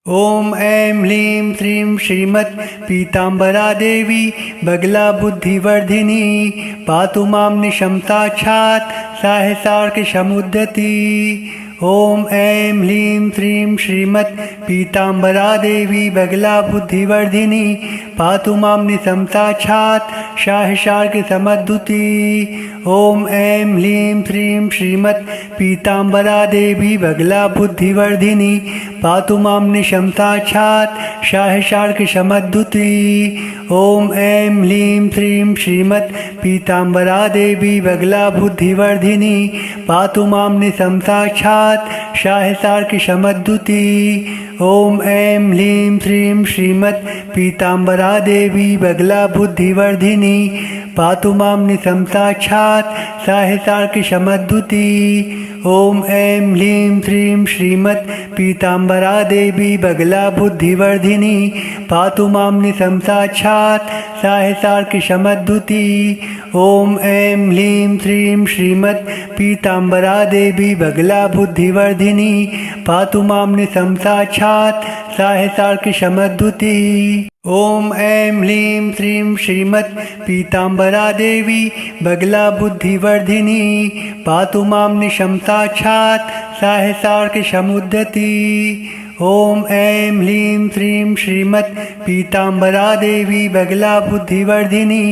ओम ऐं ह्लीं श्रीं श्रीमत् पीताम्बरा देवी बगला बुद्धिवर्धिनी पातु मां निशं साक्षात् साहसार्कसमुद्यती। ओम ऐं ह्लीं श्रीं श्रीमत् पीताम्बरा देवी बगला बुद्धिवर्धिनी पातु मां निशं साक्षात् साहसार्कसमुद्यती। ओम ऐं ह्लीं श्रीं श्रीमत् पीताम्बरा देवी बगला बुद्धिवर्धिनी पातु मां निशं साक्षात् साहसार्कसमुद्यती। ओम ऐं ह्लीं श्रीं श्रीमत् पीताम्बरा देवी बगला बुद्धिवर्धिनी पातु मां निशं साक्षात् साहसार्कसमुद्यती। ओम ऐं ह्लीं श्रीं श्रीमत् पीताम्बरा देवी बगला बुद्धिवर्धिनी पातु मां निशं साक्षात् साहसार्कसमुद्यती। ओम ऐं ह्लीं श्रीं श्रीमत् पीताम्बरा देवी बगला बुद्धिवर्धिनी पातु मां निशं साक्षात् साहसार्कसमुद्यती। ओम ऐं ह्लीं श्रीं श्रीमत् पीताम्बरा देवी बगला बुद्धिवर्धिनी पातु मां निशं साक्षात् साहसार्कसमुद्यती। ओम ऐं ह्लीं श्रीं श्रीमत् पीताम्बरा देवी बगला बुद्धिवर्धिनी पातु मां निशं साक्षात् साहसार्कसमुद्यती। ओम ऐं ह्लीं श्रीं श्रीमत् पीताम्बरा देवी बगला बुद्धिवर्धिनी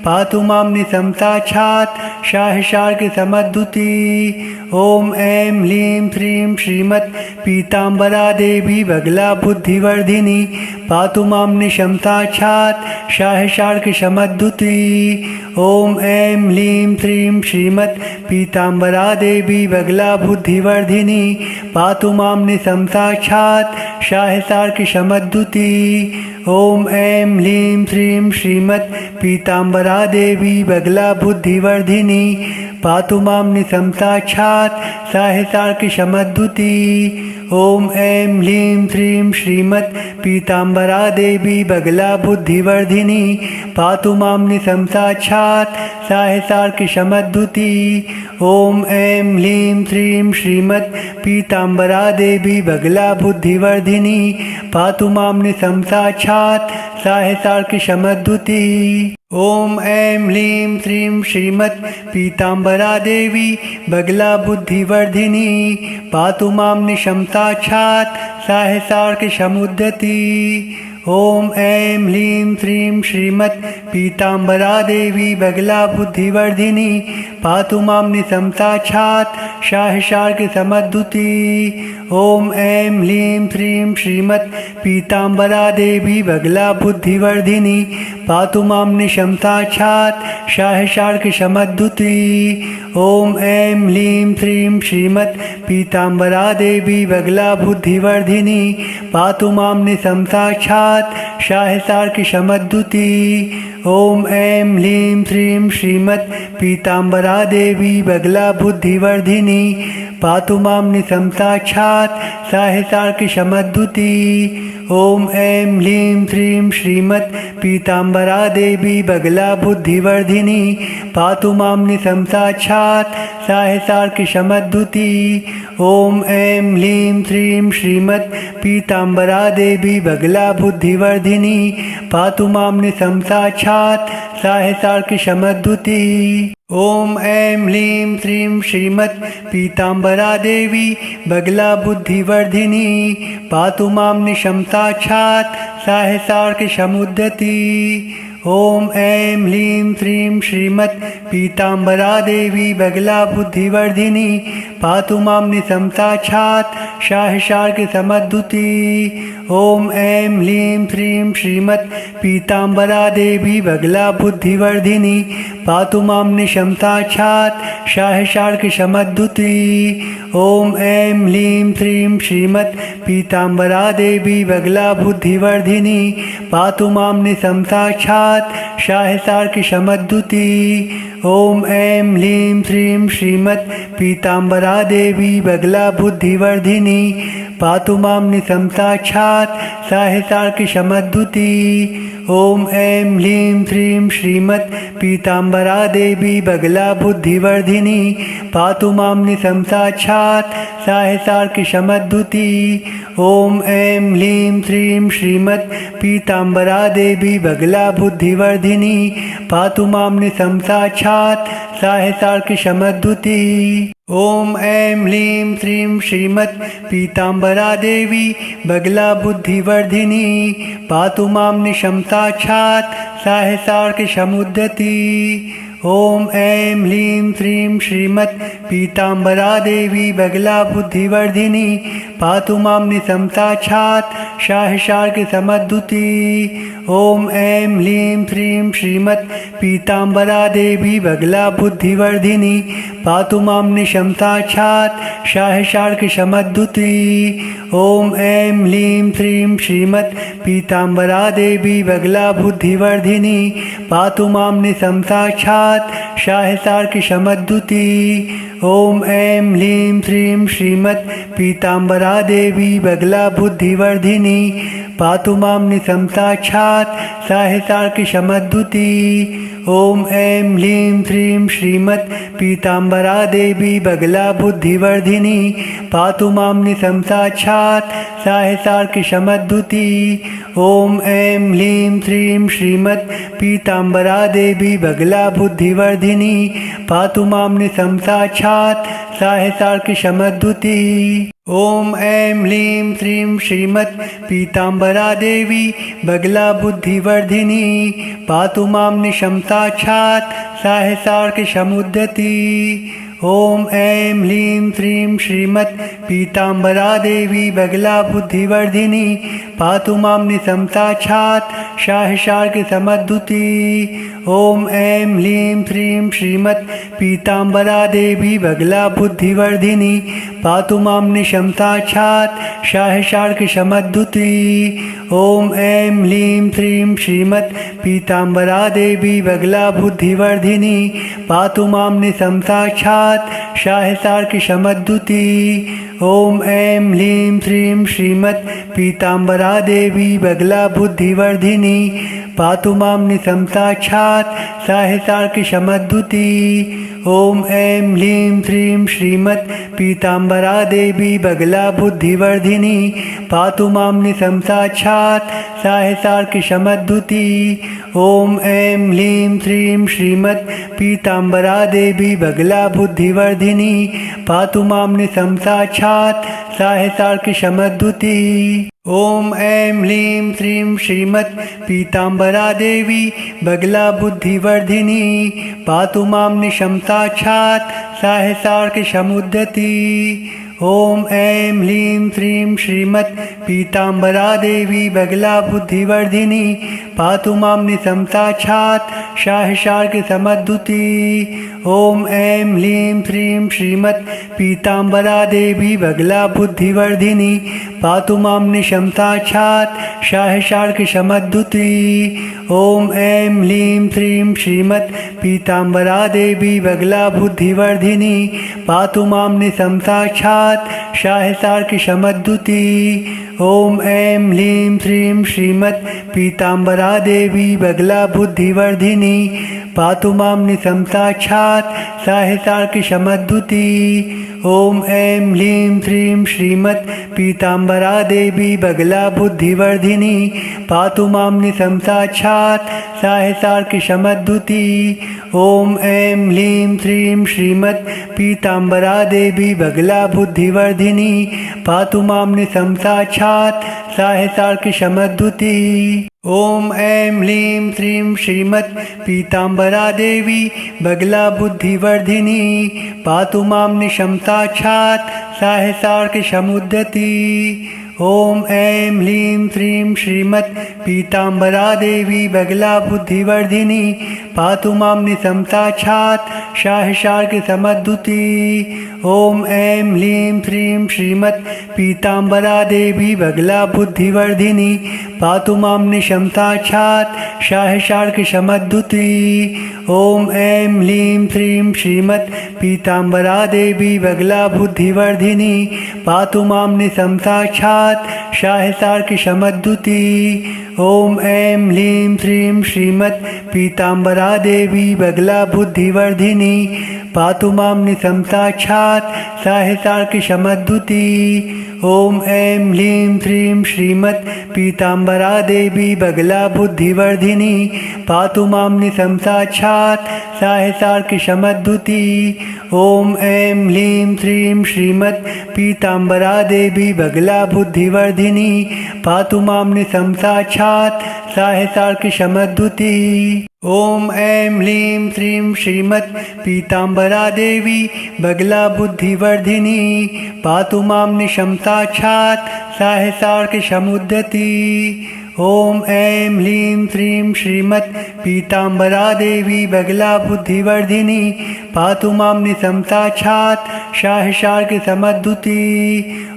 पातु मां निशं साक्षात् साहसार्कसमुद्यती। ओम ऐं ह्लीं श्रीं श्रीमत् पीताम्बरा देवी बगला बुद्धिवर्धिनी पातु मां निशं साक्षात् साहसार्कसमुद्यती। ओम ऐं ह्लीं श्रीं श्रीमत् पीताम्बरा देवी बगला बुद्धिवर्धिनी पातु मां निशं साक्षात् साहसार्कसमुद्यती। ओम ऐं ह्लीं श्रीं श्रीमत् पीताम्बरा देवी बगला बुद्धिवर्धिनी पातु मां निशं साक्षात् साहसार्कसमुद्यती। ओम ऐं ह्लीं श्रीं श्रीमत् पीताम्बरा देवी बगला बुद्धिवर्धिनी पातु मां निशं साक्षात् साहसार्कसमुद्यती। ओम ऐं ह्लीं श्रीं श्रीमत् पीताम्बरा देवी बगला बुद्धिवर्धिनी पातु मां निशं साक्षात् साहसार्कसमुद्यती। ओम ऐं ह्लीं श्रीं श्रीमत् पीताम्बरा देवी बगला बुद्धिवर्धिनी पातु मां निशं साक्षात् साहसार्कसमुद्यती। ओम ऐं ह्लीं श्रीं श्रीमत् पीताम्बरा देवी बगला बुद्धिवर्धिनी पातु मां निशं साक्षात् साहसार्कसमुद्यती। ओम ऐं ह्लीं श्रीं श्रीमत् पीताम्बरा देवी बगला बुद्धिवर्धिनी पातु मां निशं साक्षात् साहसार्कसमुद्यती। ओम ऐं ह्लीं श्रीं श्रीमत् पीताम्बरा देवी बगला बुद्धिवर्धिनी पातु मां निशं साक्षात् साहसार्कसमुद्यती। ओम ऐं ह्लीं श्रीं श्रीमत् पीताम्बरा देवी बगला बुद्धिवर्धिनी पातु मां निशं साक्षात् साहसार्कसमुद्यती। ओम ऐं ह्लीं श्रीं श्रीमत् पीताम्बरा देवी बगला बुद्धिवर्धिनी पातु मां निशं साक्षात् साहसार्कसमुद्यती। ओम ऐं ह्लीं श्रीं श्रीमत् पीताम्बरा देवी बगला बुद्धिवर्धिनी पातु मां निशं साक्षात् साहसार्कसमुद्यती। ओम ऐं ह्लीं श्रीं श्रीमत् पीताम्बरा देवी बगला बुद्धिवर्धिनी पातु मां निशं साक्षात् साहसार्कसमुद्यती। ओम ऐं ह्लीं श्रीं श्रीमत् पीताम्बरा देवी बगला बुद्धिवर्धिनी पातु मां निशं साक्षात् साहसार्कसमुद्यती। ओम ऐं ह्लीं श्रीं श्रीमत् पीताम्बरा देवी बगला बुद्धिवर्धिनी पातु मां निशं साक्षात् साहसार्कसमुद्यती। ओम ऐं ह्लीं श्रीं श्रीमत् पीताम्बरा देवी बगला बुद्धिवर्धिनी पातु मां निशं साक्षात् साहसार्कसमुद्यती। ओम ऐं ह्लीं श्रीं श्रीमत् पीताम्बरा देवी बगला बुद्धिवर्धिनी पातु मां निशं साक्षात् साहसार्कसमुद्यती। ओम ऐं ह्लीं श्रीं श्रीमत् पीताम्बरा देवी बगला बुद्धिवर्धिनी पातु मां निशं साक्षात् साहसार्किशमद्युति। ॐ ऐं ह्लीं श्रीं श्रीमत् पीताम्बरा देवी बगला बुद्धिवर्धिनी पातु मां निशं साक्षात् साहसार्किशमद्युति। ॐ ऐं ह्लीं श्रीं श्रीमत् पीताम्बरा देवी बगला बुद्धिवर्धिनी पातु मां निशं साक्षात् साहसार्किशमुद्यति। ॐ ऐं ह्लीं श्रीं श्रीमत् पीताम्बरा देवी बगला बुद्धिवर्धिनी पातु मां निशं साक्षात् साहसार्किशमद्युति। ॐ ऐं ह्लीं श्रीं श्रीमत् पीताम्बरा देवी बगला बुद्धिवर्धिनी पातु मां निशं साक्षात् साहसार्किशमद्युति। ॐ ऐं ह्लीं श्रीं श्रीमत् पीताम्बरा देवी बगला बुद्धिवर्धिनी पातु मां निशं साक्षात् साहसार्किशमद्युति। ॐ ऐं ह्लीं श्रीं श्रीमत् पीताम्बरा देवी बगला बुद्धिवर्धिनी पातु मां निशं साक्षात् साहसार्किशमद्युति। ॐ ऐं ह्लीं श्रीं श्रीमत् पीताम्बरा देवी बगला बुद्धिवर्धिनी पातु मां निशं साक्षात् साहसार्किशमद्युति। ॐ ऐं ह्लीं श्रीं श्रीमत् पीताम्बरा देवी बगला बुद्धिवर्धिनी पातु मां निशं साक्षात् साहसार्किशमद्युति। ॐ ऐं ह्लीं श्रीं श्रीमत् पीताम्बरा देवी बगला बुद्धिवर्धिनी पातु मां निशं साक्षात् साहसार्किशमुद्यति। ॐ ऐं ह्लीं श्रीं श्रीमत् पीताम्बरा देवी बगला बुद्धिवर्धिनी पातु मां निशं साक्षात् साहसार्किशमद्युति। ॐ ऐं ह्लीं श्रीं श्रीमत् पीताम्बरा देवी बगला बुद्धिवर्धिनी पातु मां निशं साक्षात् साहसार्किशमद्युति। ॐ ऐं ह्लीं श्रीं श्रीमत् पीताम्बरा देवी बगला बुद्धिवर्धिनी पातु मां निशं साक्षात् साहसार्किशमद्युति। ॐ ऐं ह्लीं श्रीं श्रीमत् पीताम्बरा देवी बगला बुद्धिवर्धिनी पातु मां निशं साक्षात् साहसार्किशमद्युति। ॐ ऐं ह्लीं श्रीं श्रीमत् पीताम्बरा देवी बगला बुद्धिवर्धिनी पातु मां निशं साक्षात् साहसार्किशमद्युति। ॐ ऐं ह्लीं श्रीं श्रीमत् पीताम्बरा देवी बगला बुद्धिवर्धिनी पातु मां निशं साक्षात् साहसार्किशमद्युति। ॐ ऐं ह्लीं श्रीं श्रीमत् पीताम्बरा देवी बगला बुद्धिवर्धिनी पातु मां निशं साक्षात् साहसार्किशमुद्यति। ॐ ऐं ह्लीं श्रीं श्रीमत् पीताम्बरा देवी बगला बुद्धिवर्धिनी पातु मां निशं साक्षात् साहसार्किशमद्युति। ॐ ऐं ह्लीं श्रीं श्रीमत् पीताम्बरा देवी बगला बुद्धिवर्धिनी पातु मां निशं साक्षात् साहसार्किशमद्युति। ॐ ऐं ह्लीं श्रीं श्रीमत् पीताम्बरा देवी बगला बुद्धिवर्धिनी पातु मां निशं साक्षात् साहसार्किशमद्युति। ॐ ऐं ह्लीं श्रीं श्रीमत् पीताम्बरा देवी बगला बुद्धिवर्धिनी पातु मां निशं साक्षात् साहसार्किशमद्युति। ॐ ऐं ह्लीं श्रीं श्रीमत् पीताम्बरा देवी बगला बुद्धिवर्धिनी पातु मां निशं साक्षात् साहसार्किशमद्युति। ॐ ऐं ह्लीं श्रीं श्रीमत् पीताम्बरा देवी बगला बुद्धिवर्धिनी पातु मां निशं साक्षात् साहसार्किशमद्युति। ॐ ऐं ह्लीं श्रीं श्रीमत् पीताम्बरा देवी बगला बुद्धिवर्धिनी पातु मां निशं साक्षात् साहसार्किशमुद्यति। ॐ ऐं ह्लीं श्रीं श्रीमत् पीताम्बरा देवी बगला बुद्धिवर्धिनी पातु मां निशं साक्षात् साहसार्किशमद्युति। ॐ ऐं ह्लीं श्रीं श्रीमत् पीताम्बरा देवी बगला बुद्धिवर्धिनी पातु मां निशं साक्षात् साहसार्किशमद्युति। ॐ ऐं ह्लीं श्रीं श्रीमत् पीताम्बरा देवी बगला बुद्धिवर्धिनी पातु मां निशं साक्षात् साहसार्किशमद्युति। ॐ ऐं ह्लीं श्रीं श्रीमत् पीताम्बरा देवी बगला बुद्धिवर्धिनी पातु मां निशं साक्षात् साहितार्किशमद्भुती। ॐ ऐं ह्लीं श्रीं श्रीमत् पीताम्बरा देवी बगला बुद्धिवर्धिनी पातु मां निशं साक्षात् साहितार्किशमद्भुती। ॐ ऐं ह्लीं श्रीं श्रीमत् पीताम्बरा देवी बगला बुद्धिवर्धिनी पातु मां निशं साक्षात् साहितार्किशमद्भुती। ॐ ऐं ह्लीं श्रीं श्रीमत् पीताम्बरा देवी बगला बुद्धिवर्धिनी पातु मां निशं साक्षात् साहितार्किशमुद्धति। ॐ ऐं ह्लीं श्रीं श्रीमत् पीताम्बरा देवी बगला बुद्धिवर्धिनी पातु मां निशं साक्षात् साहितार्किशमद्भुती।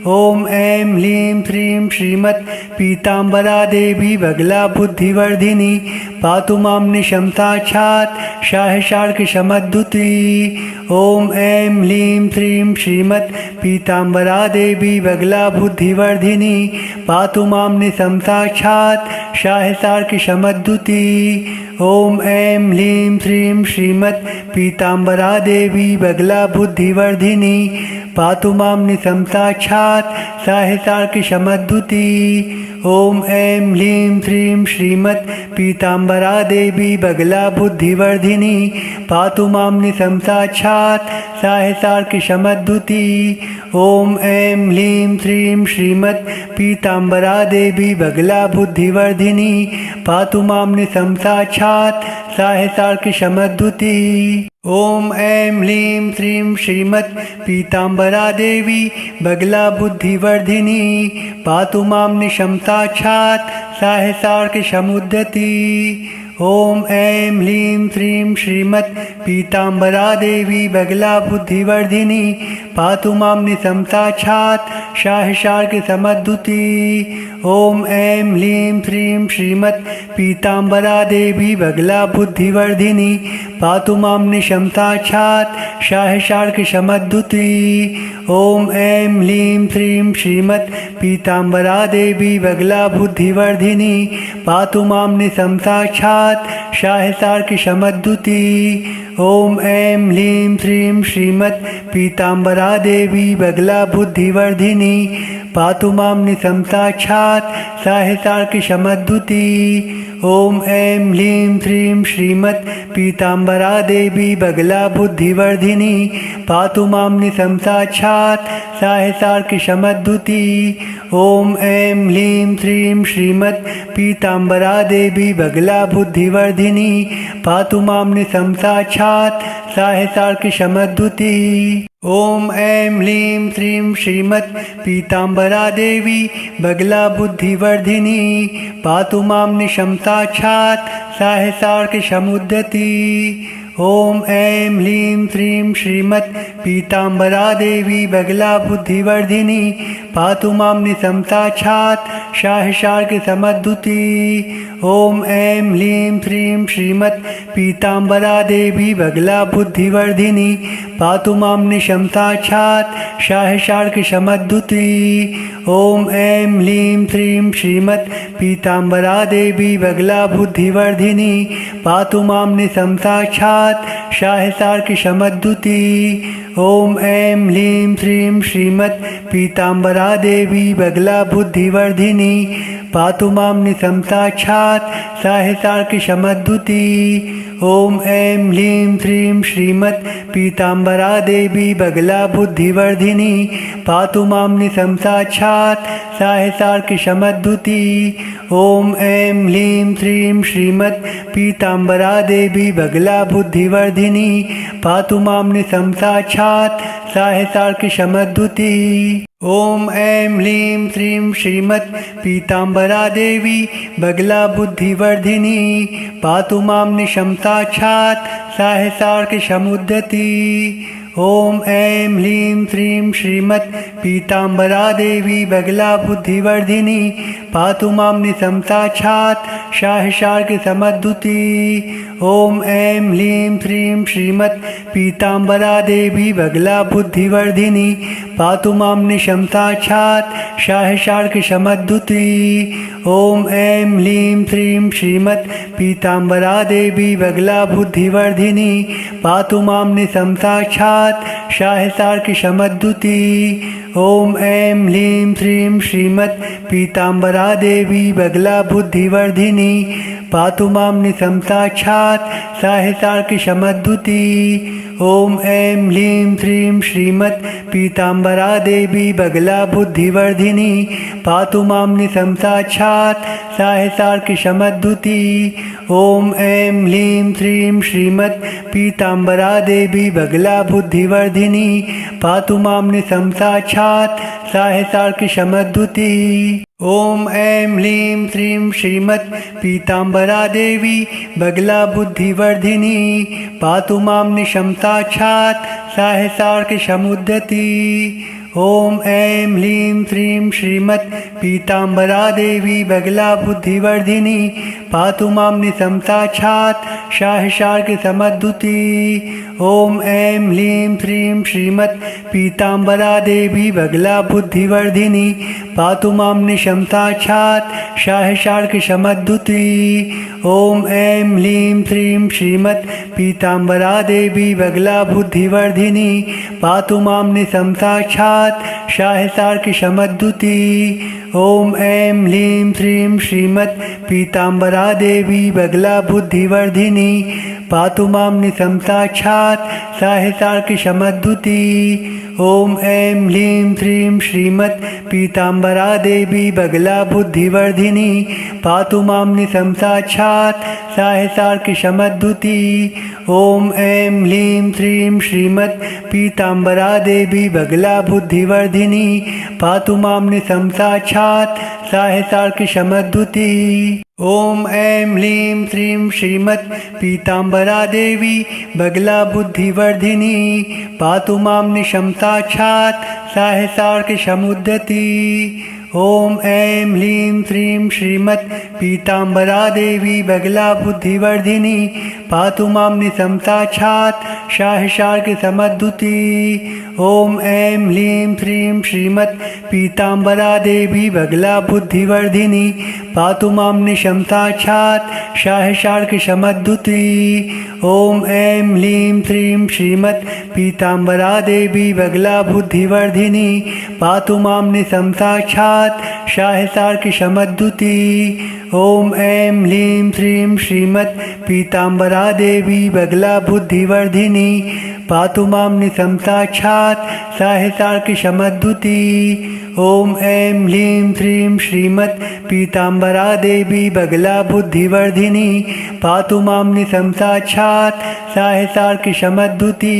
ॐ ऐं ह्लीं श्रीं श्रीमत् पीताम्बरा देवी बगला बुद्धिवर्धिनी पातु मां निशं साक्षात् साहितार्किशमद्भुती। ॐ ऐं ह्लीं श्रीं श्रीमत् पीताम्बरा देवी बगला बुद्धिवर्धिनी पातु मां निशं साक्षात् साहितार्किशमद्भुती। ॐ ऐं ह्लीं श्रीं श्रीमत् पीताम्बरा देवी बगला बुद्धिवर्धिनी पातु मां निशं साक्षात् साहितार्किशमद्भुती। ॐ ऐं ह्लीं श्रीं श्रीमत् पीताम्बरा देवी बगला बुद्धिवर्धिनी पातु मां निशं साक्षात् साहितार्किशमद्भुती। ॐ ऐं ह्लीं श्रीं श्रीमत् पीताम्बरा देवी बगला बुद्धिवर्धिनी पातु मां निशं साक्षात् साहितार्किशमद्भुती। ॐ ऐं ह्लीं श्रीं श्रीमत् पीताम्बरा देवी बगला बुद्धिवर्धिनी पातु मां निशं साक्षात् साहितार्किशमुद्धति। ॐ ऐं ह्लीं श्रीं श्रीमत् पीताम्बरा देवी बगला बुद्धिवर्धिनी पातु मां निशं साक्षात् साहितार्किशमद्भुती। ॐ ऐं ह्लीं श्रीं श्रीमत् पीताम्बरा देवी बगला बुद्धिवर्धिनी पातु मां निशं साक्षात् साहितार्किशमद्भुती। ॐ ऐं ह्लीं श्रीं श्रीमत् पीताम्बरा देवी बगला बुद्धिवर्धिनी पातु मां निशं साक्षात् साहितार्किशमद्भुती। ॐ ऐं ह्लीं श्रीं श्रीमत् पीताम्बरा देवी बगला बुद्धिवर्धिनी पातु मां निशं साक्षात् साहितार्किशमद्भुती। ॐ ऐं ह्लीं श्रीं श्रीमत् पीताम्बरा देवी बगला बुद्धिवर्धिनी पातु मां निशं साक्षात् साहितार्किशमद्भुती। ॐ ऐं ह्लीं श्रीं श्रीमत् पीताम्बरा देवी बगला बुद्धिवर्धिनी पातु मां निशं साक्षात् साहितार्किशमद्भुती। ॐ ऐं ह्लीं श्रीं श्रीमत् पीताम्बरा देवी बगला बुद्धिवर्धिनी पातु मां निशं साक्षात् साहितार्किशमुद्धति। ॐ ऐं ह्लीं श्रीं श्रीमत् पीताम्बरा देवी बगला बुद्धिवर्धिनी पातु मां निशं साक्षात् साहितार्किशमद्भुती। ॐ ऐं ह्लीं श्रीं श्रीमत् पीताम्बरा देवी बगला बुद्धिवर्धिनी पातु मां निशं साक्षात् साहितार्किशमद्भुती। ॐ ऐं ह्लीं श्रीं श्रीमत् पीताम्बरा देवी बगला बुद्धिवर्धिनी पातु मां निशं साक्षात् साहितार्किशमद्भुती। ॐ ऐं ह्लीं श्रीं श्रीमत् पीताम्बरा देवी बगला बुद्धिवर्धिनी पातु मां निशं साक्षात् साहितार्किशमद्भुती। ॐ ऐं ह्लीं श्रीं श्रीमत् पीताम्बरा देवी बगला बुद्धिवर्धिनी पातु मां निशं साक्षात् साहितार्किशमद्भुती। ॐ ऐं ह्लीं श्रीं श्रीमत् पीताम्बरा देवी बगला बुद्धिवर्धिनी पातु मां निशं साक्षात् साहितार्किशमद्भुती। ॐ ऐं ह्लीं श्रीं श्रीमत् पीताम्बरा देवी बगला बुद्धिवर्धिनी पातु मां निशं साक्षात् साहितार्किशमुद्धति। ॐ ऐं ह्लीं श्रीं श्रीमत् पीताम्बरा देवी बगला बुद्धिवर्धिनी पातु मां निशं साक्षात् साहितार्किशमद्भुती। ॐ ऐं ह्लीं श्रीं श्रीमत् पीताम्बरा देवी बगला बुद्धिवर्धिनी पातु मां निशं साक्षात् शाहशार्कशमद्दुती। ॐ ऐं ह्लीं श्रीं श्रीमत् पीताम्बरा देवी बगला बुद्धिवर्धिनी पातु मां निशं साक्षात् शाहशार्कशमद्दुती। ॐ ऐं ह्लीं श्रीं श्रीमत् पीताम्बरा देवी बगला बुद्धिवर्धिनी पातु मां निशं साक्षात् शाहशार्कशमद्दुती। ॐ ऐं ह्लीं श्रीं श्रीमत् पीताम्बरा देवी बगला बुद्धिवर्धिनी पातु मां निशं साक्षात् शाहशार्कशमद्दुती। ॐ ऐं ह्लीं श्रीं श्रीमत् पीताम्बरा देवी बगला बुद्धिवर्धिनी पातु मां निशं साक्षात् शाहशार्कशमद्दुती। ॐ ऐं ह्लीं श्रीं श्रीमत् पीताम्बरा देवी बगला बुद्धिवर्धिनी पातु मां निशं साक्षात् शाहशार्कशमुद्यती। ॐ ऐं ह्लीं श्रीं श्रीमत् पीताम्बरा देवी बगला बुद्धिवर्धिनी पातु मां निशं साक्षात् शाहशार्कशमद्दुती। ॐ ऐं ह्लीं श्रीं श्रीमत् पीताम्बरा देवी बगला बुद्धिवर्धिनी पातु मां निशं साक्षात् शाहशार्कशमद्दुती। ॐ ऐं ह्लीं श्रीं श्रीमत् पीताम्बरा देवी बगला बुद्धिवर्धिनी पातु मां निशं साक्षात् शाहशार्कशमद्दुती। ॐ ऐं ह्लीं श्रीं श्रीमत् पीताम्बरा देवी बगला बुद्धिवर्धिनी पातु मां निशं साक्षात् शाहशार्कशमद्दुती। ॐ ऐं ह्लीं श्रीं श्रीमत् पीताम्बरा देवी बगला बुद्धिवर्धिनी पातु मां निशं साक्षात् शाहशार्कशमद्दुती। ॐ ऐं ह्लीं श्रीं श्रीमत् पीताम्बरा देवी बगला बुद्धिवर्धिनी पातु मां निशं साक्षात् शाहशार्कशमद्दुती। ॐ ऐं ह्लीं श्रीं श्रीमत् पीताम्बरा देवी बगला बुद्धिवर्धिनी पातु मां निशं साक्षात् शाहशार्कशमुद्यती। ॐ ऐं ह्लीं श्रीं श्रीमत् पीताम्बरा देवी बगला बुद्धिवर्धिनी पातु मां निशं साक्षात् शाहशार्कशमद्दुती। ॐ ऐं ह्लीं श्रीं श्रीमत् पीताम्बरा देवी बगला बुद्धिवर्धिनी पातु मां निशं साक्षात् शाहशार्कशमद्दुती। ॐ ऐं ह्लीं श्रीं श्रीमत् पीताम्बरा देवी बगला बुद्धिवर्धिनी पातु मां निशं साक्षात् शाहशार्कशमद्दुती। ॐ ऐं ह्लीं श्रीं श्रीमत् पीताम्बरा देवी बगला बुद्धिवर्धिनी पातु मां निशं साक्षात् शाहशार्कशमद्दुती। ॐ ऐं ह्लीं श्रीं श्रीमत् पीताम्बरा देवी बगला बुद्धिवर्धिनी पातु मां निशं साक्षात् शाहशार्कशमद्दुती।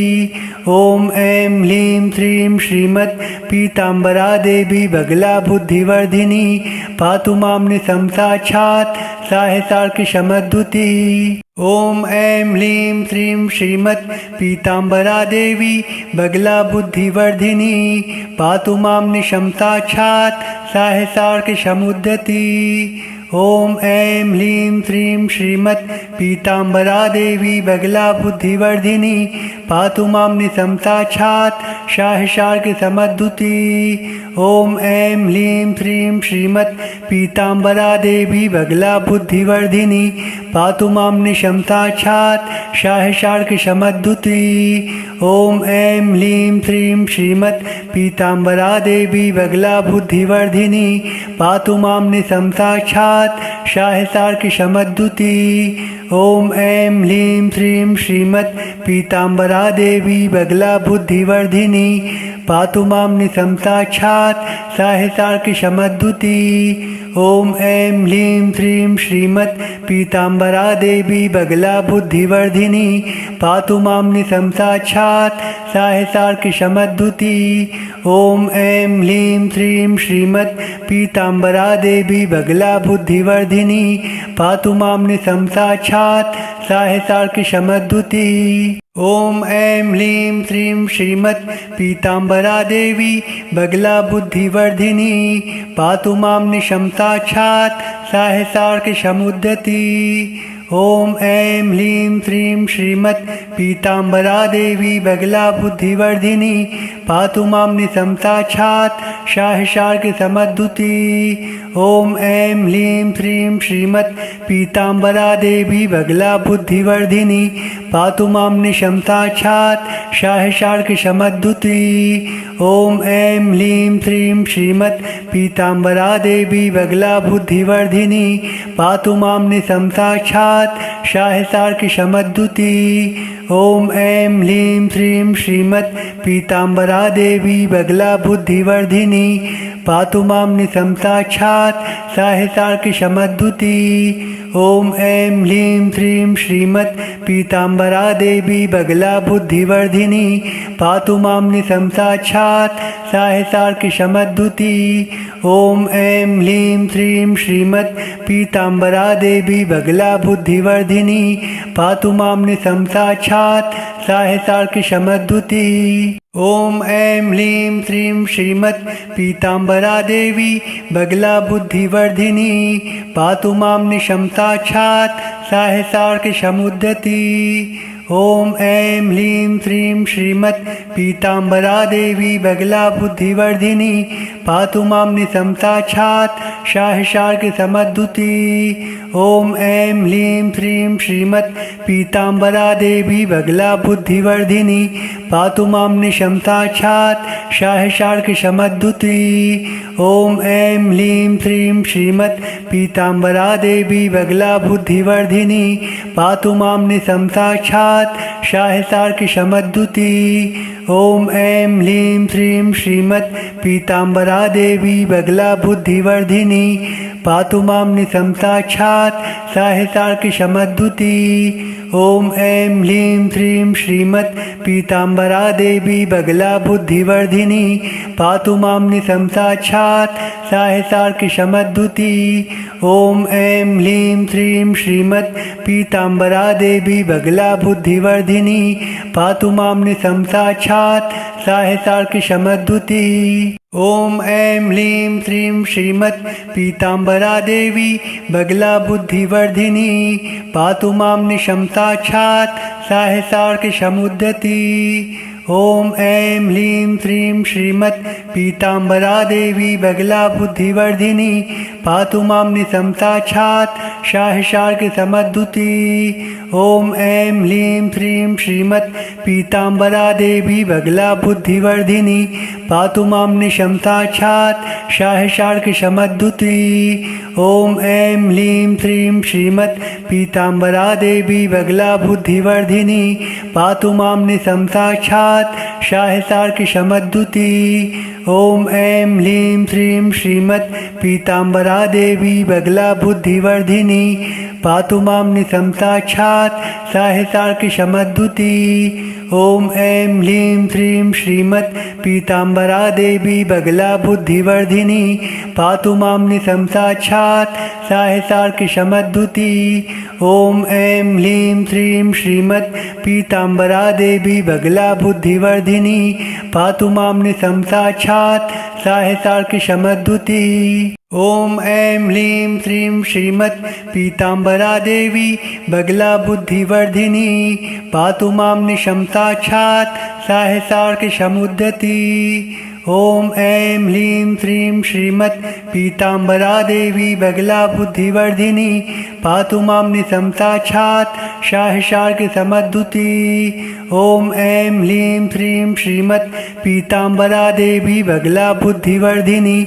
ॐ ऐं ह्लीं श्रीं श्रीमत् पीताम्बरा देवी बगला बुद्धिवर्धिनी पातु मां निशं साक्षात् शाहशार्कशमद्दुती। ॐ ऐं ह्लीं श्रीं श्रीमत् पीताम्बरा देवी बगला बुद्धिवर्धिनी पातु मां निशं साक्षात् शाहशार्कशमुद्यती। ॐ ऐं ह्लीं श्रीं श्रीमत् पीताम्बरा देवी बगला बुद्धिवर्धिनी पातु मां निशं साक्षात् शाहशार्कशमद्दुती। ॐ ऐं ह्लीं श्रीं श्रीमत् पीताम्बरा देवी बगला बुद्धिवर्धिनी पातु मां निशं साक्षात् शाहशार्कशमद्दुती। ॐ ऐं ह्लीं श्रीं श्रीमत् पीताम्बरा देवी बगला बुद्धिवर्धिनी पातु मां निशं साक्षात् शाहशार्कशमद्दुती। ॐ ऐं ह्लीं श्रीं श्रीमत् पीताम्बरा देवी बगला बुद्धिवर्धिनी पातु मां निशं साक्षात् शाहशार्कशमद्दुती। ॐ ऐं ह्लीं श्रीं श्रीमत् पीताम्बरा देवी बगला बुद्धिवर्धिनी पातु मां निशं साक्षात् शाहशार्कशमद्दुती। ॐ ऐं ह्लीं श्रीं श्रीमत् पीताम्बरा देवी बगला बुद्धिवर्धिनी पातु मां निशं साक्षात् शाहशार्कशमद्दुती। ॐ ऐं ह्लीं श्रीं श्रीमत् पीताम्बरा देवी बगला बुद्धिवर्धिनी पातु मां निशं साक्षात् शाहशार्कशमुद्यती। ॐ ऐं ह्लीं श्रीं श्रीमत् पीताम्बरा देवी बगला बुद्धिवर्धिनी पातु मां निशं साक्षात् शाहिशार्कसमुद्धृति। ॐ ऐं ह्लीं श्रीं श्रीमत् पीताम्बरा देवी बगला बुद्धिवर्धिनी पातु मां निशं साक्षात् शाहिशार्कसमुद्धृति। ॐ ऐं ह्लीं श्रीं श्रीमत् पीताम्बरा देवी बगला बुद्धिवर्धिनी पातु मां निशं साक्षात् शाहिशार्कसमुद्धृति। ॐ ऐं ह्लीं श्रीं श्रीमत् पीताम्बरा देवी बगला बुद्धिवर्धिनी पातु मां निशं साक्षात् शाहिशार्कसमुद्धृति। ॐ ऐं ह्लीं श्रीं श्रीमत् पीताम्बरा देवी बगला बुद्धिवर्धिनी पातु मां निशं साक्षात् शाहिशार्कसमुद्धृति। ॐ ऐं ह्लीं श्रीं श्रीमत् पीताम्बरा देवी बगला बुद्धिवर्धिनी पातु मां निशं साक्षात् शाहिशार्कसमुद्धृति। ॐ ऐं ह्लीं श्रीं श्रीमत् पीताम्बरा देवी बगला बुद्धिवर्धिनी पातु मां निशं साक्षात् शाहिशार्कसमुद्धृति। ॐ ऐं ह्लीं श्रीं श्रीमत् पीताम्बरा देवी बगला बुद्धिवर्धिनी पातु मां निशं साक्षात् शाहिशार्कसमुद्धृति। ॐ ऐं ह्लीं श्रीं श्रीमत् पीताम्बरा देवी बगला बुद्धिवर्धिनी पातु मां निशं साक्षात् शाहिशार्कसमुद्धृति। ॐ ऐं ह्लीं श्रीं श्रीमत् पीताम्बरा देवी बगला बुद्धिवर्धिनी पातु मां निशं साक्षात् शाहिशार्कसमुद्धृति। ॐ ऐं ह्लीं श्रीं श्रीमत् पीताम्बरा देवी बगला बुद्धिवर्धिनी पातु मां निशं साक्षात् शाहिशार्कसमुद्धृति। ॐ ऐं ह्लीं श्रीं श्रीमत् पीताम्बरा देवी बगला बुद्धिवर्धिनी पातु मां निशं साक्षात् शाहिशार्कसमुद्धृति। ॐ ऐं ह्लीं श्रीं श्रीमत् पीताम्बरा देवी बगला बुद्धिवर्धिनी पातु मां निशं साक्षात् शाहिशार्कसमुद्धृति। ॐ ऐं ह्लीं श्रीं श्रीमत् पीताम्बरा देवी बगला बुद्धिवर्धिनी पातु मां निशं साक्षात् शाहिशार्कसमुद्धृति। ॐ ऐं ह्लीं श्रीं श्रीमत् पीताम्बरा देवी बगला बुद्धिवर्धिनी पातु मां निशं साक्षात् शाहिशार्कसमुद्धृति। ॐ ऐं ह्लीं श्रीं श्रीमत् पीताम्बरा देवी बगला बुद्धिवर्धिनी पातु मां निशं साक्षात् शाहिशार्कसमुद्धृति। ॐ ऐं ह्लीं श्रीं श्रीमत् पीताम्बरा देवी बगला बुद्धिवर्धिनी पातु मां निशं साक्षात् शाहिशार्कसमुद्धृति। ॐ ऐं ह्लीं श्रीं श्रीमत् पीताम्बरा देवी बगला बुद्धिवर्धिनी पातु मां निशं साक्षात् शाहिशार्कसमुद्धृति। ॐ ऐं ह्लीं श्रीं श्रीमत् पीताम्बरा देवी बगला बुद्धिवर्धिनी पातु मां निशं साक्षात् शाहिशार्कसमुद्धृति। ॐ ऐं ह्लीं श्रीं श्रीमत् पीताम्बरा देवी बगला बुद्धिवर्धिनी पातु मां निशं साक्षात् शाहिशार्कसमुद्धृति। ॐ ऐं ह्लीं श्रीं श्रीमत् पीताम्बरा देवी बगला बुद्धिवर्धिनी पातु मां निशं साक्षात् शाहिशार्कसमुद्धृति। ॐ ऐं ह्लीं श्रीं श्रीमत् पीताम्बरा देवी बगला बुद्धिवर्धिनी पातु मां निशं साक्षात् शाहिशार्कसमुद्धृति। ॐ ऐं ह्लीं श्रीं श्रीमत् पीताम्बरा देवी बगला बुद्धिवर्धिनी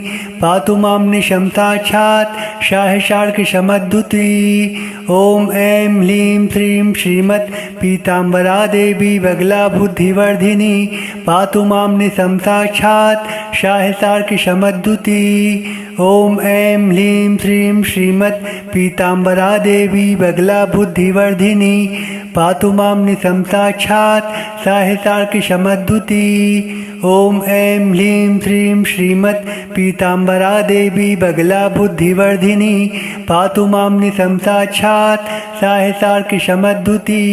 पातु मां निशं साक्षात् शाहिशार्कसमुद्धृति। ॐ ऐं ह्लीं श्रीं श्रीमत् पीताम्बरा देवी बगला बुद्धिवर्धिनी पातु मां निशं साक्षात् शाहिशार्कसमुद्धृति। ॐ ऐं ह्लीं श्रीं श्रीमत् पीताम्बरा देवी बगला बुद्धिवर्धिनी पातु मां निशं साक्षात् शाहिशार्कसमुद्धृति। ॐ ऐं ह्लीं श्रीं श्रीमत् पीताम्बरा देवी बगला बुद्धिवर्धिनी पातु मां निशं साक्षात् शाहिशार्कसमुद्धृति।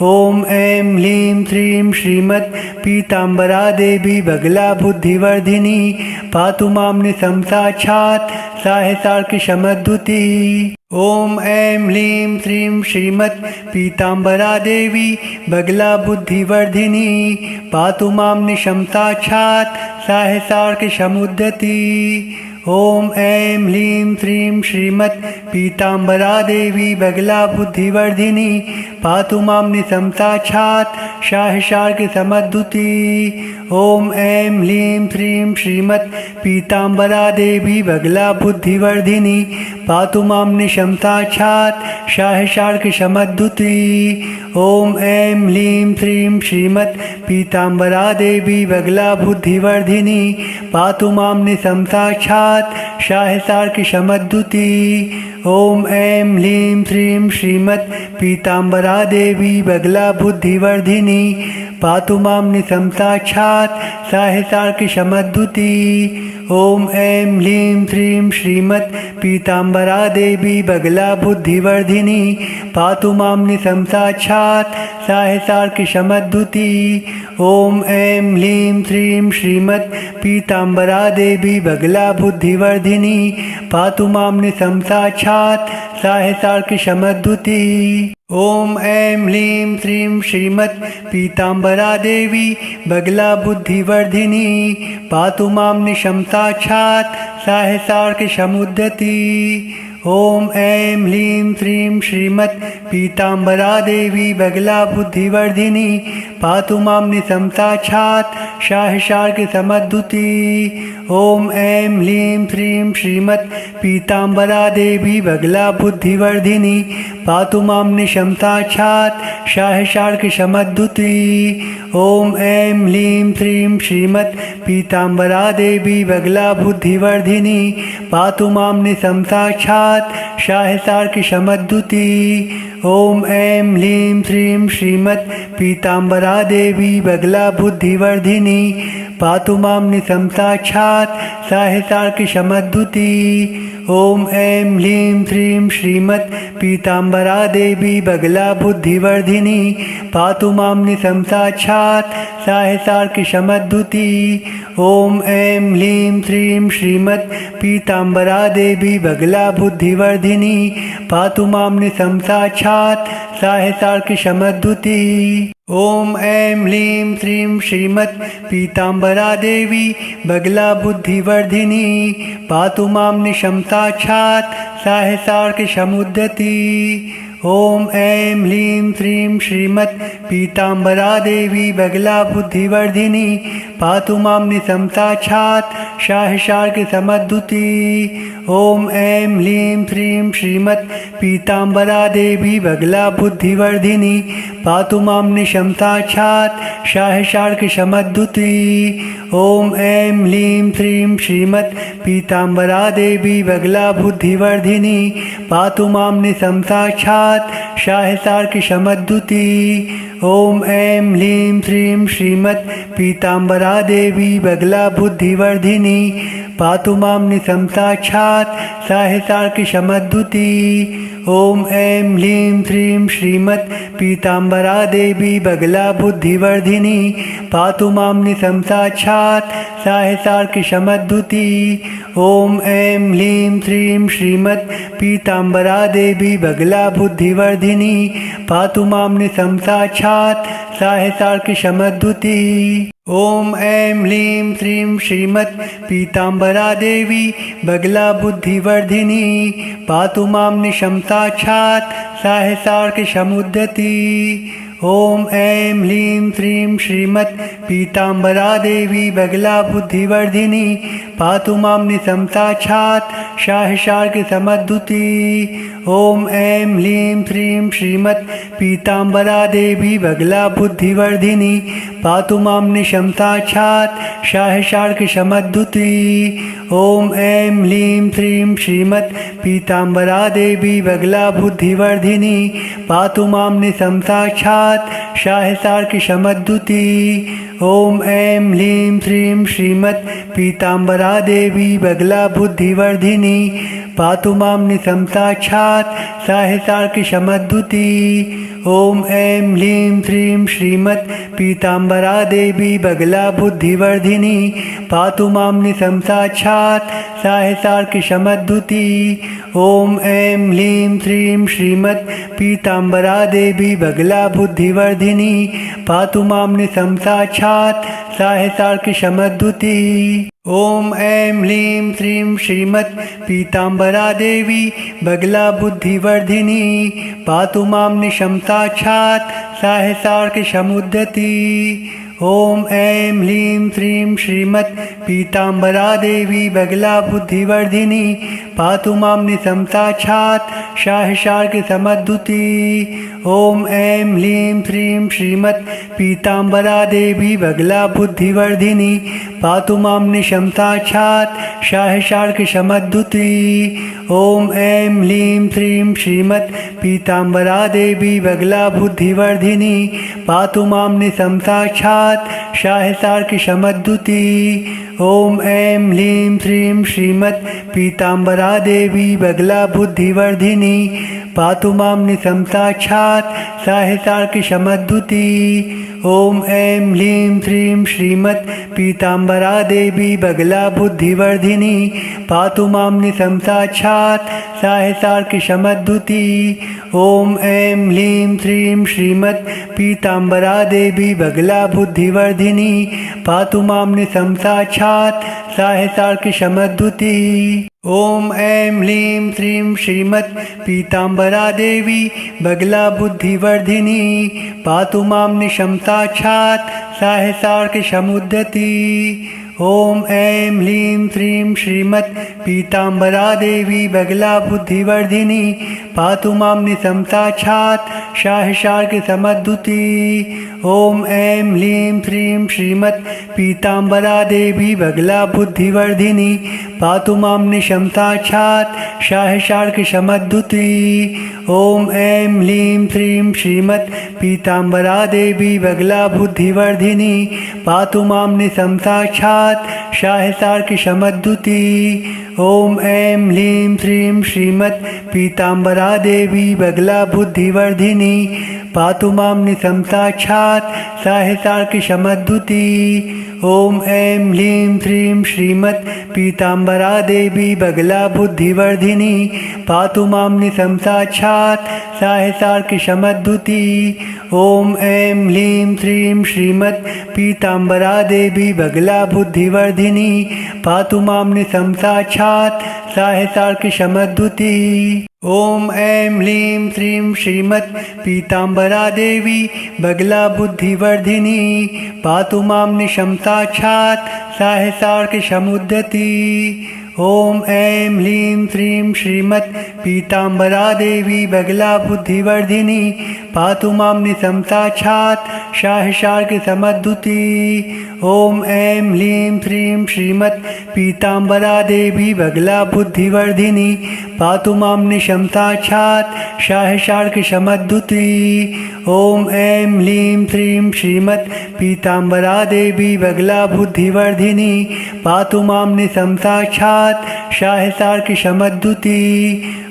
ॐ ऐं ह्लीं श्रीं श्रीमत् पीताम्बरा देवी बगला बुद्धिवर्धिनी पातु मां निशं साक्षात् शाहिशार्कसमुद्धृति। ॐ ऐं ह्लीं श्रीं श्रीमत् पीताम्बरा देवी बगलाबुद्धिवर्धिनी पातु मां निशम्ताच्छात् साहसार्कसमुद्यती। ॐ ऐं ह्लीं श्रीं श्रीमत् पीताम्बरा देवी बगलाबुद्धिवर्धिनी पातु मां निशम्ताच्छात् साहसार्कसमुद्यती। ॐ ऐं ह्लीं श्रीं श्रीमत् पीताम्बरा देवी बगलाबुद्धिवर्धिनी पातु मां निशम्ताच्छात् साहसार्कसमुद्यती। ॐ ऐं ह्लीं श्रीं श्रीमत् पीताम्बरा देवी बगलाबुद्धिवर्धिनी पातु मां निशम्ताच्छात् साहसार्कसमुद्यती। ॐ ऐं ह्लीं श्रीं श्रीमत् पीताम्बरा देवी बगलाबुद्धिवर्धिनी पातु मां निशम्ताच्छात् साहसार्कसमुद्यती। ॐ ऐं ह्लीं श्रीं श्रीमत् पीताम्बरा देवी बगलाबुद्धिवर्धिनी पातु मां निशम्ताच्छात् साहसार्कसमुद्यती। ॐ ऐं ह्लीं श्रीं श्रीमत् पीताम्बरा देवी बगलाबुद्धिवर्धिनी पातु मां निशम्ताच्छात् साहसार्कसमुद्यती। ॐ ऐं ह्लीं श्रीं श्रीमत् पीताम्बरा देवी बगलाबुद्धिवर्धिनी पातु मां निशम्ताच्छात् साहसार्कसमुद्यती। ॐ ऐं ह्लीं श्रीं श्रीमत् पीताम्बरा देवी बगलाबुद्धिवर्धिनी पातु मां निशम्ताच्छात् साहसार्कसमुद्यती। ॐ ऐं ह्लीं श्रीं श्रीमत् पीताम्बरा देवी बगलाबुद्धिवर्धिनी पातु मां निशम्ताच्छात् साहसार्कसमुद्यती। ॐ ऐं ह्लीं श्रीं श्रीमत् पीताम्बरा देवी बगलाबुद्धिवर्धिनी पातु मां निशम्ताच्छात् साहसार्कसमुद्यती। ॐ ऐं ह्लीं श्रीं श्रीमत् पीताम्बरा देवी बगलाबुद्धिवर्धिनी पातु मां निशम्ताच्छात् साहसार्कसमुद्यती। ॐ ऐं ह्लीं श्रीं श्रीमत् पीताम्बरा देवी बगलाबुद्धिवर्धिनी पातु मां निशम्ताच्छात् साहसार्कसमुद्यती। ॐ ऐं ह्लीं श्रीं श्रीमत् पीताम्बरा देवी बगलाबुद्धिवर्धिनी पातु मां निशम्ताच्छात् साहसार्कसमुद्यती। ॐ ऐं ह्लीं श्रीं श्रीमत् पीताम्बरा देवी बगलाबुद्धिवर्धिनी पातु मां निशम्ताच्छात् साहसार्कसमुद्यती। ॐ ऐं ह्लीं श्रीं श्रीमत् पीताम्बरा देवी बगलाबुद्धिवर्धिनी पातु मां निशम्ताच्छात् साहसार्कसमुद्यती। ॐ ऐं ह्लीं श्रीं श्रीमत् पीताम्बरा देवी बगलाबुद्धिवर्धिनी पातु मां निशम्ताच्छात् साहसार्कसमुद्यती। ॐ ऐं ह्लीं श्रीं श्रीमत् पीताम्बरा देवी बगलाबुद्धिवर्धिनी पातु मां निशम्ताच्छात् साहसार्कसमुद्यती। ॐ ऐं ह्लीं श्रीं श्रीमत् पीताम्बरा देवी बगलाबुद्धिवर्धिनी पातु मां निशम्ताच्छात् साहसार्कसमुद्यती। ॐ ऐं ह्लीं श्रीं श्रीमत् पीताम्बरा देवी बगलाबुद्धिवर्धिनी पातु मां निशम्ताच्छात् साहसार्कसमुद्यती। ॐ ऐं ह्लीं श्रीं श्रीमत् पीताम्बरा देवी बगलाबुद्धिवर्धिनी पातु मां निशम्ताच्छात् साहसार्कसमुद्यती। ॐ ऐं ह्लीं श्रीं श्रीमत् पीताम्बरा देवी बगलाबुद्धिवर्धिनी पातु मां निशम्ताच्छात् साहसार्कसमुद्यती। ॐ ऐं ह्लीं श्रीं श्रीमत् पीताम्बरा देवी बगलाबुद्धिवर्धिनी पातु मां निशम्ताच्छात् साहसार्कसमुद्यती। ॐ ऐं ह्लीं श्रीं श्रीमत् पीताम्बरा देवी बगलाबुद्धिवर्धिनी पातु मां निशम्ताच्छात् साहसार्कसमुद्यती। ॐ ऐं ह्लीं श्रीं श्रीमत् पीताम्बरा देवी बगलाबुद्धिवर्धिनी पातु मां निशम्ताच्छात् साहसार्कसमुद्यती। ॐ ऐं ह्लीं श्रीं श्रीमत् पीताम्बरा देवी बगलाबुद्धिवर्धिनी पातु मां निशम्ताच्छात् साहसार्कसमुद्यती। ॐ ऐं ह्लीं श्रीं श्रीमत् पीताम्बरा देवी बगलाबुद्धिवर्धिनी पातु मां निशम्ताच्छात् साहितार्किशमद्भुती। ॐ ऐं ह्लीं श्रीं श्रीमत् पीताम्बरा देवी बगला बुद्धिवर्धिनी पातु मां निशं साक्षात् साहितार्किशमद्भुती। ॐ ऐं ह्लीं श्रीं श्रीमत् पीताम्बरा देवी बगला बुद्धिवर्धिनी पातु मां निशं साक्षात् साहितार्किशमुद्धति। ॐ ऐं ह्लीं श्रीं श्रीमत् पीताम्बरा देवी बगला बुद्धिवर्धिनी पातु मां निशं साक्षात् साहितार्किशमद्भुती। ॐ ऐं ह्लीं श्रीं श्रीमत् पीताम्बरा देवी बगला बुद्धिवर्धिनी पातु मां निशं साक्षात् साहितार्किशमद्भुती। ॐ ऐं ह्लीं श्रीं श्रीमत् पीताम्बरा देवी बगला बुद्धिवर्धिनी पातु मां निशं साक्षात् साहितार्किशमद्भुती। ॐ ऐं ह्लीं श्रीं श्रीमत् पीताम्बरा देवी बगला बुद्धिवर्धिनी पातु मां निशं साक्षात् साहितार्किशमद्भुती। ॐ ऐं ह्लीं श्रीं श्रीमत् पीताम्बरा देवी बगला बुद्धिवर्धिनी पातु मां निशं साक्षात् साहितार्किशमद्भुती। ॐ ऐं ह्लीं श्रीं श्रीमत् पीताम्बरा देवी बगला बुद्धिवर्धिनी पातु मां निशं साक्षात् साहितार्किशमद्भुती। ॐ ऐं ह्लीं श्रीं श्रीमत् पीताम्बरा देवी बगला बुद्धिवर्धिनी पातु मां निशं साक्षात् साहितार्किशमुद्धति। ॐ ऐं ह्लीं श्रीं श्रीमत् पीताम्बरा देवी बगला बुद्धिवर्धिनी पातु मां निशं साक्षात् साहितार्किशमद्भुती। ॐ ऐं ह्लीं श्रीं श्रीमत् पीताम्बरा देवी बगला बुद्धिवर्धिनी पातु मां निशं साक्षात् साहितार्किशमद्भुती। ॐ ऐं ह्लीं श्रीं श्रीमत् पीताम्बरा देवी बगला बुद्धिवर्धिनी पातु मां निशं साक्षात् साहितार्किशमद्भुती। ॐ ऐं ह्लीं श्रीं श्रीमत् पीताम्बरा देवी बगला बुद्धिवर्धिनी पातु मां निशं साक्षात् साहितार्किशमद्भुती। ॐ ऐं ह्लीं श्रीं श्रीमत् पीताम्बरा देवी बगला बुद्धिवर्धिनी पातु मां निशं साक्षात् साहितार्किशमद्भुती। ॐ ऐं ह्लीं श्रीं श्रीमत् पीताम्बरा देवी बगला बुद्धिवर्धिनी पातु मां निशं साक्षात् साहितार्किशमद्भुती। ॐ ऐं ह्लीं श्रीं श्रीमत् पीताम्बरा देवी बगला बुद्धिवर्धिनी पातु मां निशं साक्षात् साहितार्किशमुद्धति। ॐ ऐं ह्लीं श्रीं श्रीमत् पीताम्बरा देवी बगला बुद्धिवर्धिनी पातु मां निशं साक्षात् साहितार्किशमद्भुती। ॐ ऐं ह्लीं श्रीं श्रीमत् पीताम्बरा देवी बगला बुद्धिवर्धिनी पातु मां निशं साक्षात् साहितार्किशमद्भुती। ॐ ऐं ह्लीं श्रीं श्रीमत् पीताम्बरा देवी बगला बुद्धिवर्धिनी पातु मां निशं साक्षात् साहितार्किशमद्भुती।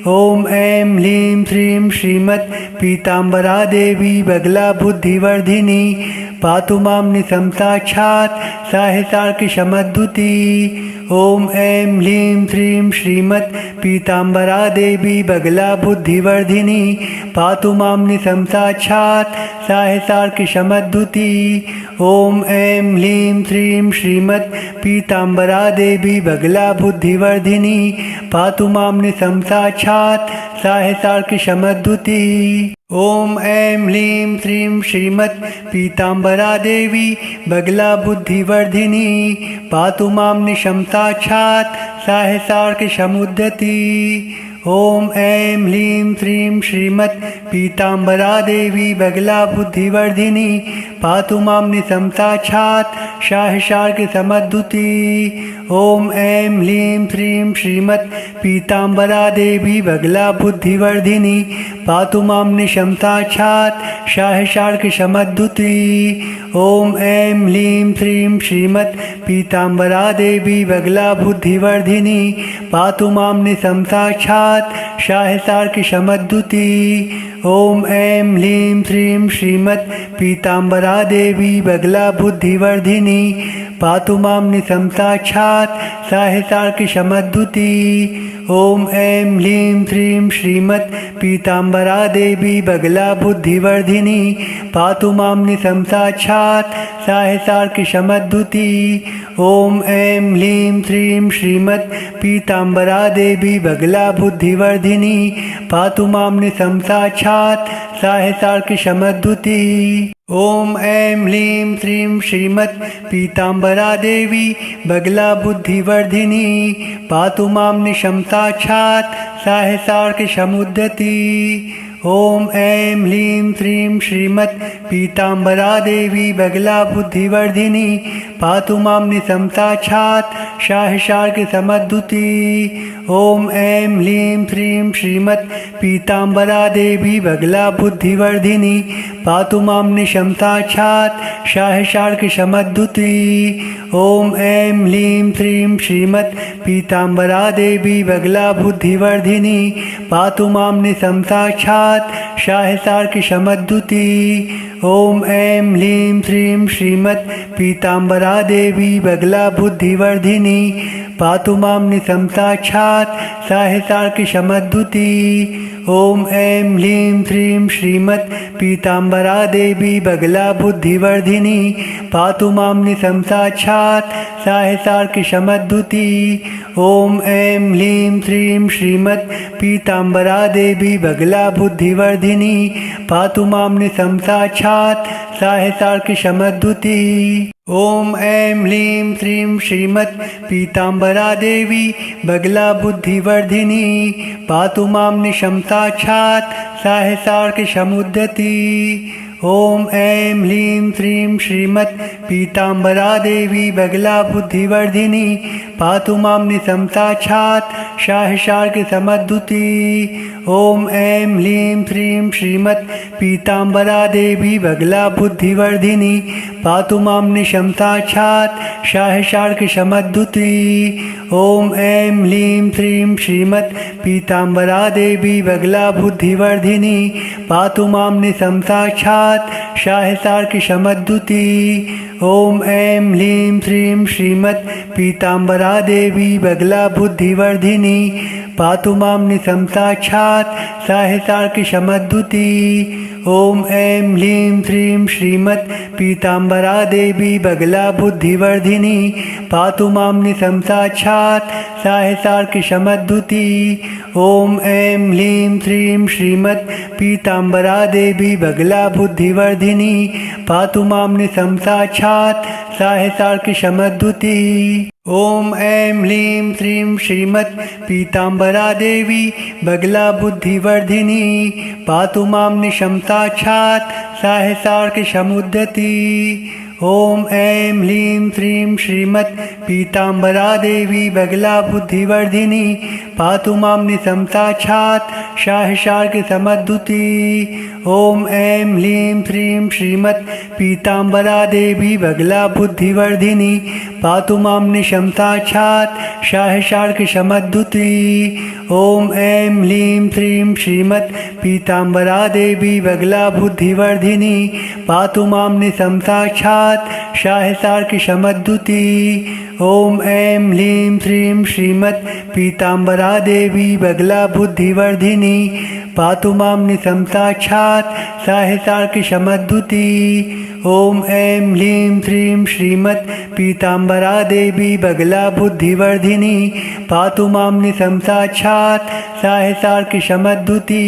ॐ ऐं ह्लीं श्रीं श्रीमत् पीताम्बरा देवी बगला बुद्धिवर्धिनी पातु मां निशं साक्षात् साहितार्किशमद्भुती। ॐ ऐं ह्लीं श्रीं श्रीमत् पीताम्बरा देवी बगला बुद्धिवर्धिनी पातु मां निशं साक्षात् साहितार्किशमद्भुती। ॐ ऐं ह्लीं श्रीं श्रीमत् पीताम्बरा देवी बगला बुद्धिवर्धिनी पातु मां निशं साक्षात् साहितार्किशमद्भुती। ॐ ऐं ह्लीं श्रीं श्रीमत् पीताम्बरा देवी बगला बुद्धिवर्धिनी पातु मां निशं साक्षात् साहितार्किशमुद्धति। ॐ ऐं ह्लीं श्रीं श्रीमत् पीताम्बरा देवी बगला बुद्धिवर्धिनी पातु मां निशं साक्षात् साहितार्किशमद्भुती। ॐ ऐं ह्लीं श्रीं श्रीमत् पीताम्बरा देवी बगला बुद्धिवर्धिनी पातु मां निशं साक्षात् साहितार्किशमद्भुती। ॐ ऐं ह्लीं श्रीं श्रीमत् पीताम्बरा देवी बगला बुद्धिवर्धिनी पातु मां निशं साक्षात् साक्षात् शाहसार्किशमद्युति। ॐ ऐं ह्लीं श्रीं श्रीमत् पीताम्बरा देवी बगला बुद्धिवर्धिनी पातु मां निशं साक्षात् शाहसार्किशमद्युति। ॐ ऐं ह्लीं श्रीं श्रीमत् पीताम्बरा देवी बगला बुद्धिवर्धिनी पातु मां निशं साक्षात् शाहसार्किशमद्युति। ॐ ऐं ह्लीं श्रीं श्रीमत् पीताम्बरा देवी बगला बुद्धिवर्धिनी पातु मां निशं साक्षात् शाहसार्किशमद्युति। ॐ ऐं ह्लीं श्रीं श्रीमत् पीताम्बरा देवी बगला बुद्धिवर्धिनी पातु मां निशं साक्षात् शाहसार्किशमुद्यति। ॐ ऐं ह्लीं श्रीं श्रीमत् पीताम्बरा देवी बगला बुद्धिवर्धिनी पातु मां निशं साक्षात् शाहसार्किशमद्युति। ॐ ऐं ह्लीं श्रीं श्रीमत् पीताम्बरा देवी बगला बुद्धिवर्धिनी पातु मां निशं साक्षात् शाहसार्किशमद्युति। ॐ ऐं ह्लीं श्रीं श्रीमत् पीताम्बरा देवी बगला बुद्धिवर्धिनी पातु मां निशं साक्षात् शाहसार्किशमद्युति। ॐ ऐं ह्लीं श्रीं श्रीमत् पीताम्बरा देवी बगला बुद्धिवर्धिनी पातु मां निशं साक्षात् शाहसार्किशमद्युति। ॐ ऐं ह्लीं श्रीं श्रीमत् पीताम्बरा देवी बगला बुद्धिवर्धिनी पातु मां निशं साक्षात् शाहसार्किशमद्युति। ॐ ऐं ह्लीं श्रीं श्रीमत् पीताम्बरा देवी बगला बुद्धिवर्धिनी पातु मां निशं साक्षात् शाहसार्किशमद्युति। ॐ ऐं ह्लीं श्रीं श्रीमत् पीताम्बरा देवी बगला बुद्धिवर्धिनी पातु मां निशं साक्षात् शाहसार्किशमुद्यति। ॐ ऐं ह्लीं श्रीं श्रीमत् पीताम्बरा देवी बगला बुद्धिवर्धिनी पातु मां निशं साक्षात् शाहसार्किशमद्युति। ॐ ऐं ह्लीं श्रीं श्रीमत् पीताम्बरा देवी बगला बुद्धिवर्धिनी पातु मां निशं साक्षात् शाहसार्किशमद्युति। ॐ ऐं ह्लीं श्रीं श्रीमत् पीताम्बरा देवी बगला बुद्धिवर्धिनी पातु मां निशं साक्षात् शाहसार्किशमद्युति। ॐ ऐं ह्लीं श्रीं श्रीमत् पीताम्बरा देवी बगला बुद्धिवर्धिनी पातु मां निशं साक्षात् शाहसार्किशमद्युति। ॐ ऐं ह्लीं श्रीं श्रीमत् पीताम्बरा देवी बगला बुद्धिवर्धिनी पातु मां निशं साक्षात् शाहसार्किशमद्युति। ॐ ऐं ह्लीं श्रीं श्रीमत् पीताम्बरा देवी बगला बुद्धिवर्धिनी पातु मां निशं साक्षात् शाहसार्किशमद्युति। ॐ ऐं ह्लीं श्रीं श्रीमत् पीताम्बरा देवी बगला बुद्धिवर्धिनी पातु मां निशं साक्षात् शाहसार्किशमुद्यति। ॐ ऐं ह्लीं श्रीं श्रीमत् पीताम्बरा देवी बगला बुद्धिवर्धिनी पातु मां निशं साक्षात् शाहसार्किशमद्युति। ॐ ऐं ह्लीं श्रीं श्रीमत् पीताम्बरा देवी बगला बुद्धिवर्धिनी पातु मां निशं साक्षात् शाहसार्किशमद्युति। ॐ ऐं ह्लीं श्रीं श्रीमत् पीताम्बरा देवी बगला बुद्धिवर्धिनी पातु मां निशं साक्षात् शाहसार्किशमद्युति। ॐ ऐं ह्लीं श्रीं श्रीमत् पीताम्बरा देवी बगला बुद्धिवर्धिनी पातु मां निशं साक्षात् शाहसार्किशमद्युति। ॐ ऐं ह्लीं श्रीं श्रीमत् पीताम्बरा देवी बगला बुद्धिवर्धिनी पातु मां निशं साक्षात् शाहसार्किशमद्युति।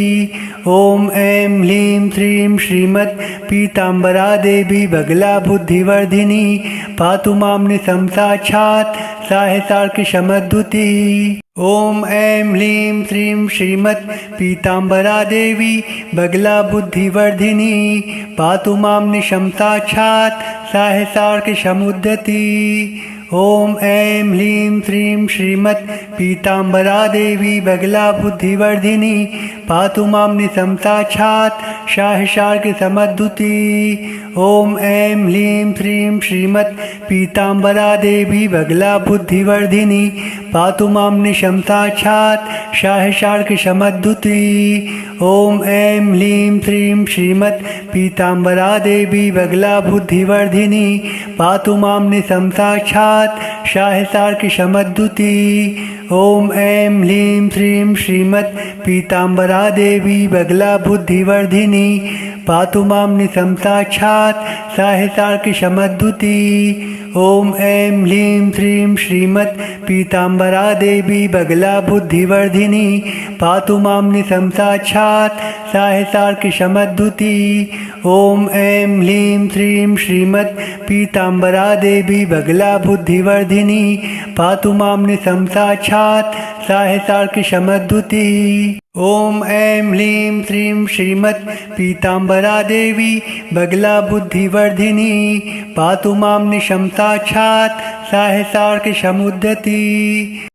ॐ ऐं ह्लीं श्रीं श्रीमत् पीताम्बरा देवी बगला बुद्धिवर्धिनी पातु मां निशं साक्षात् शाहसार्किशमद्युति। ॐ ऐं ह्लीं श्रीं श्रीमत् पीताम्बरा देवी बगला बुद्धिवर्धिनी पातु मां निशं साक्षात् शाहसार्किशमुद्यति। ॐ ऐं ह्लीं श्रीं श्रीमत् पीताम्बरा देवी बगला बुद्धिवर्धिनी पातु मां निशंसाक्षात् शाहिशार्क समद्दुती। ॐ ऐं ह्लीं श्रीं श्रीमत् पीताम्बरा देवी बगला बुद्धिवर्धिनी पातु मां निशंसाक्षात् शाहिशार्क समद्दुती। ॐ ऐं ह्लीं श्रीं श्रीमत् पीताम्बरा देवी बगला बुद्धिवर्धिनी पातु मां निशंसाक्षात् शाहिशार्क समद्दुती। ॐ ऐं ह्लीं श्रीं श्रीमत् पीताम्बरा देवी बगला बुद्धिवर्धिनी पातु मां निशंसाक्षात् शाहिशार्क समद्दुती। ॐ ऐं ह्लीं श्रीं श्रीमत् पीताम्बरा देवी बगला बुद्धिवर्धिनी पातु मां निशंसाक्षात् शाहिशार्क समद्दुती। ॐ ऐं ह्लीं श्रीं श्रीमत् पीताम्बरा देवी बगला बुद्धिवर्धिनी पातु मां निशंसाक्षात् शाहिशार्क समद्दुती। ॐ ऐं ह्लीं श्रीं श्रीमत् पीताम्बरा देवी बगला बुद्धिवर्धिनी पातु मां निशंसाक्षात् शाहिशार्क समुद्यति।